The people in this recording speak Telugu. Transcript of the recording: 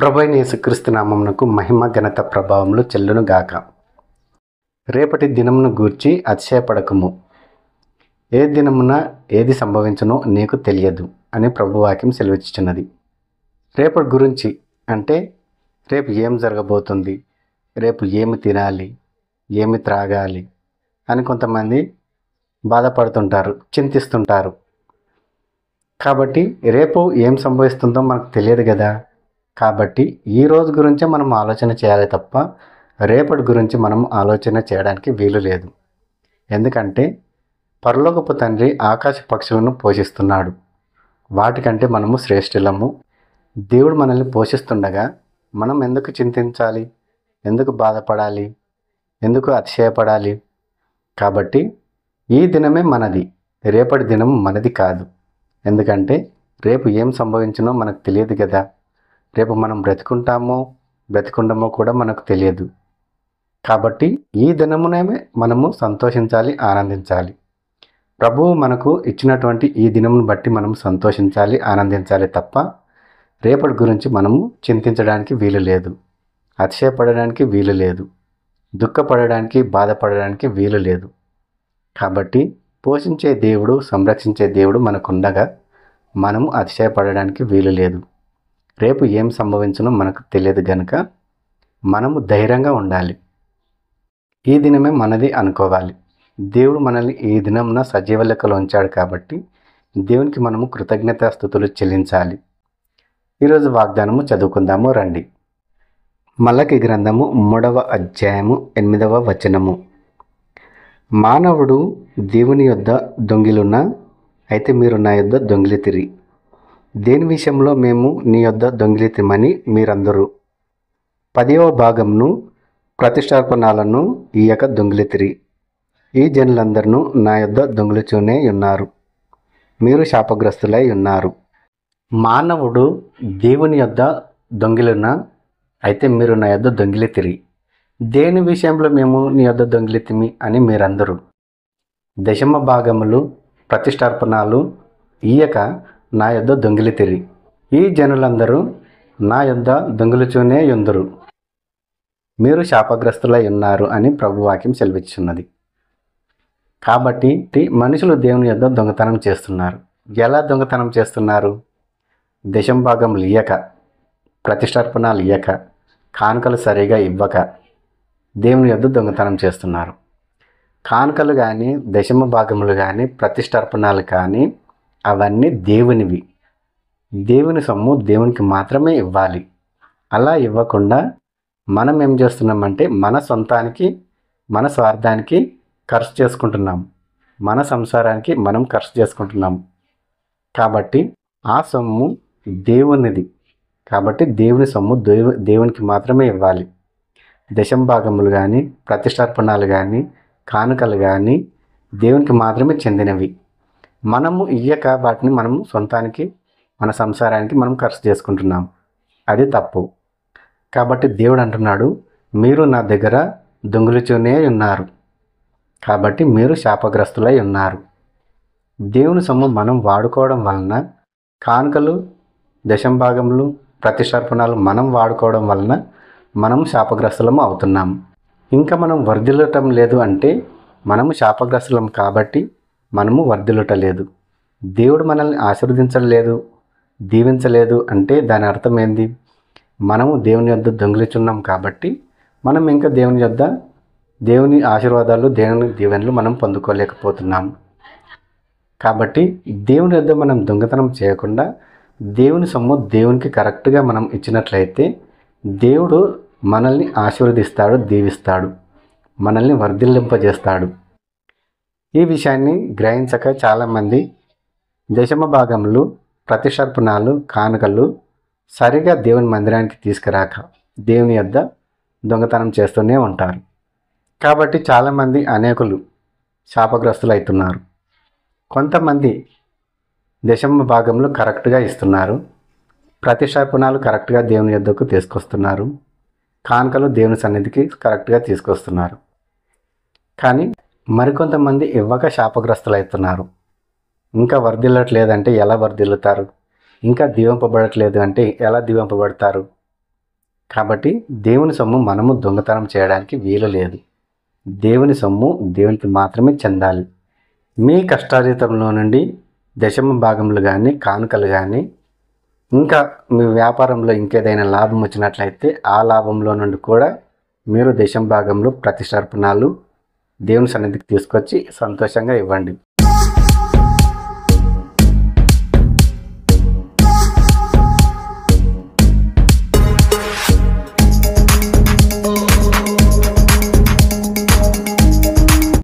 ప్రభువైన యేసుక్రీస్తు నామమునకు మహిమ ఘనత ప్రభావములు చెల్లును గాక. రేపటి దినమును గూర్చి అతిశయపడకము, ఏ దినమున ఏది సంభవించునో నీకు తెలియదు అని ప్రభువాక్యం సెలవిచ్చుచున్నది. రేపటి గురించి అంటే రేపు ఏం జరగబోతుంది, రేపు ఏమి తినాలి, ఏమి త్రాగాలి అని కొంతమంది బాధపడుతుంటారు, చింతిస్తుంటారు. కాబట్టి రేపు ఏం సంభవిస్తుందో మనకు తెలియదు కదా. కాబట్టి ఈ రోజు గురించే మనం ఆలోచన చేయాలి తప్ప రేపటి గురించి మనం ఆలోచన చేయడానికి వీలు లేదు. ఎందుకంటే పరలోకపు తండ్రి ఆకాశ పక్షులను పోషిస్తున్నాడు. వాటికంటే మనము శ్రేష్ఠులము. దేవుడు మనల్ని పోషిస్తుండగా మనం ఎందుకు చింతించాలి, ఎందుకు బాధపడాలి, ఎందుకు అతిశయపడాలి? కాబట్టి ఈ దినమే మనది, రేపటి దినం మనది కాదు. ఎందుకంటే రేపు ఏం సంభవించునో మనకు తెలియదు కదా. రేపు మనం బ్రతుకుంటామో బ్రతికుండమో కూడా మనకు తెలియదు. కాబట్టి ఈ దినమునే మనము సంతోషించాలి, ఆనందించాలి. ప్రభువు మనకు ఇచ్చినటువంటి ఈ దినమును బట్టి మనం సంతోషించాలి, ఆనందించాలి తప్ప రేపటి గురించి మనము చింతించడానికి వీలు లేదు, అతిశయపడడానికి వీలు లేదు, దుఃఖపడడానికి, బాధపడడానికి వీలు లేదు. కాబట్టి పోషించే దేవుడు, సంరక్షించే దేవుడు మనకుండగా మనము అతిశయపడడానికి వీలు లేదు. రేపు ఏం సంభవించునో మనకు తెలియదు గనుక మనము ధైర్యంగా ఉండాలి. ఈ దినమే మనది అనుకోవాలి. దేవుడు మనల్ని ఈ దినమున సజీవ లెక్కలో ఉంచాడు కాబట్టి దేవునికి మనము కృతజ్ఞతాస్తుతులు చెల్లించాలి. ఈరోజు వాగ్దానము చదువుకుందాము రండి. మలకి గ్రంథము 3వ అధ్యాయము 8వ వచనము. మానవుడు దేవుని యొద్ద దొంగిలున్నా, అయితే మీరు నా యొద్ద దొంగిలితిరి. దేని విషయంలో మేము నీ యొద్ద దొంగిలితిమని మీరందరూ 10వ భాగంను ప్రతిష్టార్పణాలను ఇయ్యక దొంగిలితిరి. ఈ జనులందరూ నా యొద్ద దొంగిలిచూనే ఉన్నారు, మీరు శాపగ్రస్తులై ఉన్నారు. మానవుడు దేవుని యొద్ద దొంగిలున్నా, అయితే మీరు నా యొద్ద దొంగిలితిరి. దేని విషయంలో మేము నీ యొద్ద దొంగిలితిమి అని మీరందరూ దశమ భాగములు, ప్రతిష్టార్పణాలు ఇయ్యక నా యొద్ద దొంగిలితిరి. ఈ జనులందరూ నా యొద్ద దొంగిలిచూనే యుందురు, మీరు శాపగ్రస్తులై ఉన్నారు అని ప్రభువాక్యం సెలవిస్తున్నది. కాబట్టి మనుషులు దేవుని యొద్ద దొంగతనం చేస్తున్నారు. ఎలా దొంగతనం చేస్తున్నారు? దశమ భాగములు ఇయ్యక, ప్రతిష్టార్పణాలు ఇయ్యక, కానుకలు సరిగా ఇవ్వక దేవుని యొద్ద దొంగతనం చేస్తున్నారు. కానుకలు కానీ, దశమ భాగములు కానీ, ప్రతిష్టార్పణాలు కానీ అవన్నీ దేవునివి. దేవుని సొమ్ము దేవునికి మాత్రమే ఇవ్వాలి. అలా ఇవ్వకుండా మనం ఏం చేస్తున్నామంటే మన సొంతానికి, మన స్వార్థానికి ఖర్చు చేసుకుంటున్నాం. మన సంసారానికి మనం ఖర్చు చేసుకుంటున్నాం. కాబట్టి ఆ సొమ్ము దేవునిది. కాబట్టి దేవుని సొమ్ము దేవునికి మాత్రమే ఇవ్వాలి. దశమ భాగములు కానీ, ప్రతిష్టార్పణాలు కానీ, కానుకలు కానీ దేవునికి మాత్రమే చెందినవి. మనము ఇయ్యక వాటిని మనము సొంతానికి, మన సంసారానికి మనం ఖర్చు చేసుకుంటున్నాం. అది తప్పు. కాబట్టి దేవుడు అంటున్నాడు, మీరు నా దగ్గర దొంగిలిచూనే ఉన్నారు, కాబట్టి మీరు శాపగ్రస్తులై ఉన్నారు. దేవుని సొమ్ము మనం వాడుకోవడం వలన, కానుకలు, దశమ భాగములు, ప్రతిష్టార్పణాలు మనం వాడుకోవడం వలన మనం శాపగ్రస్తులము అవుతున్నాం. ఇంకా మనం వర్ధిల్లటం లేదు అంటే మనము శాపగ్రస్తులం కాబట్టి మనము వర్ధిల్లటలేదు. దేవుడు మనల్ని ఆశీర్వదించలేదు, దీవించలేదు అంటే దాని అర్థం ఏంది? మనము దేవుని యొద్ద దొంగిలిచున్నాం కాబట్టి మనం ఇంకా దేవుని ఆశీర్వాదాలు, దేవుని దీవెనలు మనం పొందుకోలేకపోతున్నాం. కాబట్టి దేవుని యొద్ద మనం దొంగతనం చేయకుండా దేవుని సొమ్ము దేవునికి కరెక్ట్గా మనం ఇచ్చినట్లయితే దేవుడు మనల్ని ఆశీర్వదిస్తాడు, దీవిస్తాడు, మనల్ని వర్ధిల్లింపజేస్తాడు. ఈ విషయాన్ని గ్రహించక చాలామంది దశమ భాగములు, ప్రతిష్టార్పణాలు, కానుకలు సరిగా దేవుని మందిరానికి తీసుకురాక దేవుని యొద్ద దొంగతనం చేస్తూనే ఉంటారు. కాబట్టి చాలామంది, అనేకులు శాపగ్రస్తులు అవుతున్నారు. కొంతమంది దశమ భాగంలో కరెక్ట్గా ఇస్తున్నారు, ప్రతిష్టార్పణాలు కరెక్ట్గా దేవుని యొద్దకు తీసుకొస్తున్నారు, కానుకలు దేవుని సన్నిధికి కరెక్ట్గా తీసుకొస్తున్నారు. కానీ మరికొంతమంది ఇవ్వక శాపగ్రస్తులు అవుతున్నారు. ఇంకా వర్ధిల్లట్లేదంటే ఎలా వర్ధిల్లుతారు? ఇంకా దీవింపబడట్లేదు అంటే ఎలా దీవింపబడతారు? కాబట్టి దేవుని సొమ్ము మనము దొంగతనం చేయడానికి వీలు లేదు. దేవుని సొమ్ము దేవునికి మాత్రమే చెందాలి. మీ కష్టార్జితంలో నుండి దశమ భాగములు కానీ, కానుకలు కానీ, ఇంకా మీ వ్యాపారంలో ఇంకేదైనా లాభం వచ్చినట్లయితే ఆ లాభంలో నుండి కూడా మీరు దశమ భాగంలో ప్రతిష్టార్పణాలు దేవుని సన్నిధికి తీసుకొచ్చి సంతోషంగా ఇవ్వండి.